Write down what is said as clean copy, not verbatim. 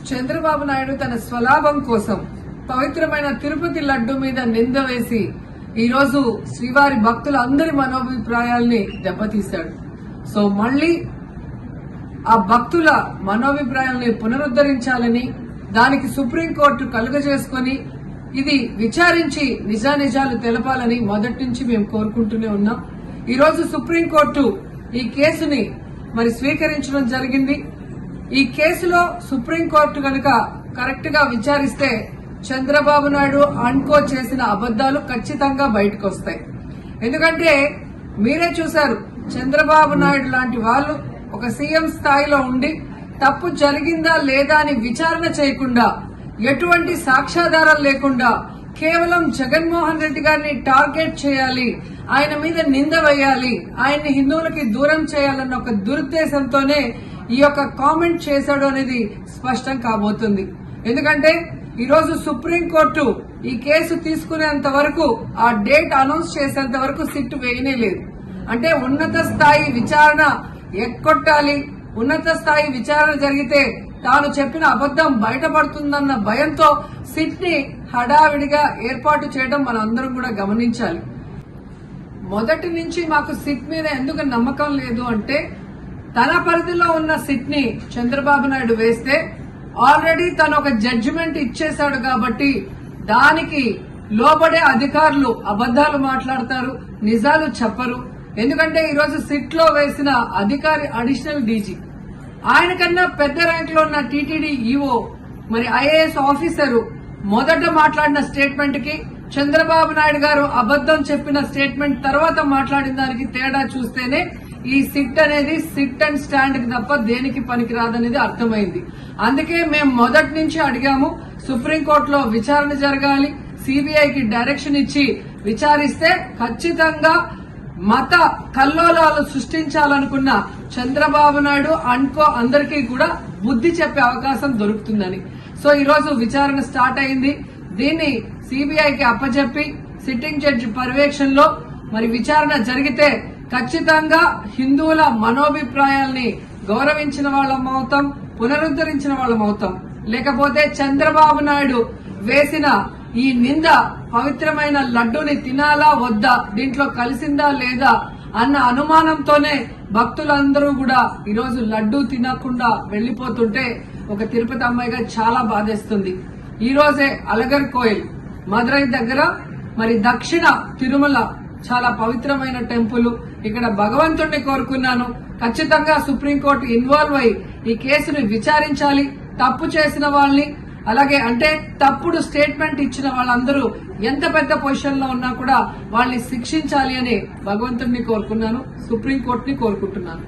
చంద్రబాబు నాయుడు తన స్వలాభం కోసం పవిత్రమైన తిరుపతి లడ్డు మీద నింద వేసి ఈరోజు శ్రీవారి భక్తులందరి మనోభిప్రాయాల్ని దెబ్బతీశాడు. సో మళ్లీ ఆ భక్తుల మనోభిప్రాయాల్ని పునరుద్ధరించాలని, దానికి సుప్రీంకోర్టు కలుగజేసుకుని ఇది విచారించి నిజానిజాలు తెలపాలని మొదటి నుంచి మేము కోరుకుంటూనే ఉన్నాం. ఈరోజు సుప్రీంకోర్టు ఈ కేసుని స్వీకరించడం జరిగింది. ఈ కేసులో సుప్రీంకోర్టు కనుక కరెక్ట్ గా విచారిస్తే చంద్రబాబు నాయుడు అనుకో చేసిన అబద్దాలు ఖచ్చితంగా బయటకు వస్తాయి. ఎందుకంటే మీరే చూశారు, చంద్రబాబు నాయుడు లాంటి వాళ్ళు ఒక సీఎం స్థాయిలో ఉండి తప్పు జరిగిందా లేదా అని విచారణ చేయకుండా, ఎటువంటి సాక్ష్యాధారాలు లేకుండా కేవలం జగన్మోహన్ రెడ్డి గారిని టార్గెట్ చేయాలి, ఆయన మీద నింద వేయాలి, ఆయన్ని హిందువులకి దూరం చేయాలన్న ఒక దురుద్దేశంతోనే ఈ యొక్క కామెంట్ చేశాడు అనేది స్పష్టం కాబోతుంది. ఎందుకంటే ఈరోజు సుప్రీంకోర్టు ఈ కేసు తీసుకునేంత వరకు, ఆ డేట్ అనౌన్స్ చేసేంత వరకు సిట్ వేయనే లేదు. అంటే ఉన్నత స్థాయి విచారణ ఎక్కొట్టాలి, ఉన్నత స్థాయి విచారణ జరిగితే తాను చెప్పిన అబద్దం బయటపడుతుందన్న భయంతో సిట్ ని హడావిడిగా ఏర్పాటు చేయడం మనం అందరం కూడా గమనించాలి. మొదటి నుంచి మాకు సిట్ మీద ఎందుకు నమ్మకం లేదు అంటే, తన పరిధిలో ఉన్న సిట్ ని చంద్రబాబు నాయుడు వేస్తే ఆల్రెడీ తను ఒక జడ్జిమెంట్ ఇచ్చేశాడు కాబట్టి దానికి లోబడే అధికారులు అబద్దాలు మాట్లాడతారు, నిజాలు చెప్పరు. ఎందుకంటే ఈరోజు సిట్ లో వేసిన అధికారి అడిషనల్ డీజీ, ఆయన కన్నా పెద్ద ర్యాంక్ లో ఉన్న టీటీడీ ఈఓ, ఐఏఎస్ ఆఫీసరు మొదట మాట్లాడిన స్టేట్మెంట్ కి చంద్రబాబు నాయుడు గారు అబద్దం చెప్పిన స్టేట్మెంట్ తర్వాత మాట్లాడిన దానికి తేడా చూస్తేనే ఈ సిట్ అనేది సిట్ అండ్ స్టాండ్ కి తప్ప దేనికి పనికిరాదనేది అర్థమైంది. అందుకే మేము మొదటి నుంచి అడిగాము, సుప్రీంకోర్టులో విచారణ జరగాలి, సిబిఐకి డైరెక్షన్ ఇచ్చి విచారిస్తే ఖచ్చితంగా మత కల్లోలాలు సృష్టించాలనుకున్న చంద్రబాబు నాయుడు అనుకో అందరికీ కూడా బుద్ధి చెప్పే అవకాశం దొరుకుతుందని. సో ఈరోజు విచారణ స్టార్ట్ అయింది. దీన్ని సిబిఐకి అప్పచెప్పి సిట్టింగ్ జడ్జి పర్యవేక్షణలో విచారణ జరిగితే ఖచ్చితంగా హిందువుల మనోభిప్రాయాల్ని గౌరవించిన వాళ్ళమవుతాం, పునరుద్ధరించిన వాళ్ళమవుతాం. లేకపోతే చంద్రబాబు నాయుడు వేసిన ఈ నింద పవిత్రమైన లడ్డూని తినాలా వద్దా, దీంట్లో కలిసిందా లేదా అన్న అనుమానంతోనే భక్తులందరూ కూడా ఈరోజు లడ్డూ తినకుండా వెళ్లిపోతుంటే ఒక తిరుపతి అమ్మాయిగా చాలా బాధేస్తుంది. ఈ రోజే అలగర్ కోయిల్ మదురై దగ్గర దక్షిణ తిరుమల చాలా పవిత్రమైన టెంపుల్, ఇక్కడ భగవంతుడిని కోరుకున్నాను, ఖచ్చితంగా సుప్రీంకోర్టు ఇన్వాల్వ్ అయి ఈ కేసును విచారించాలి, తప్పు చేసిన వాళ్ళని, అలాగే అంటే తప్పుడు స్టేట్మెంట్ ఇచ్చిన వాళ్ళందరూ ఎంత పెద్ద పొజిషన్ లో ఉన్నా కూడా వాళ్ళని శిక్షించాలి అని భగవంతుడిని కోరుకున్నాను, సుప్రీంకోర్టుని కోరుకుంటున్నాను.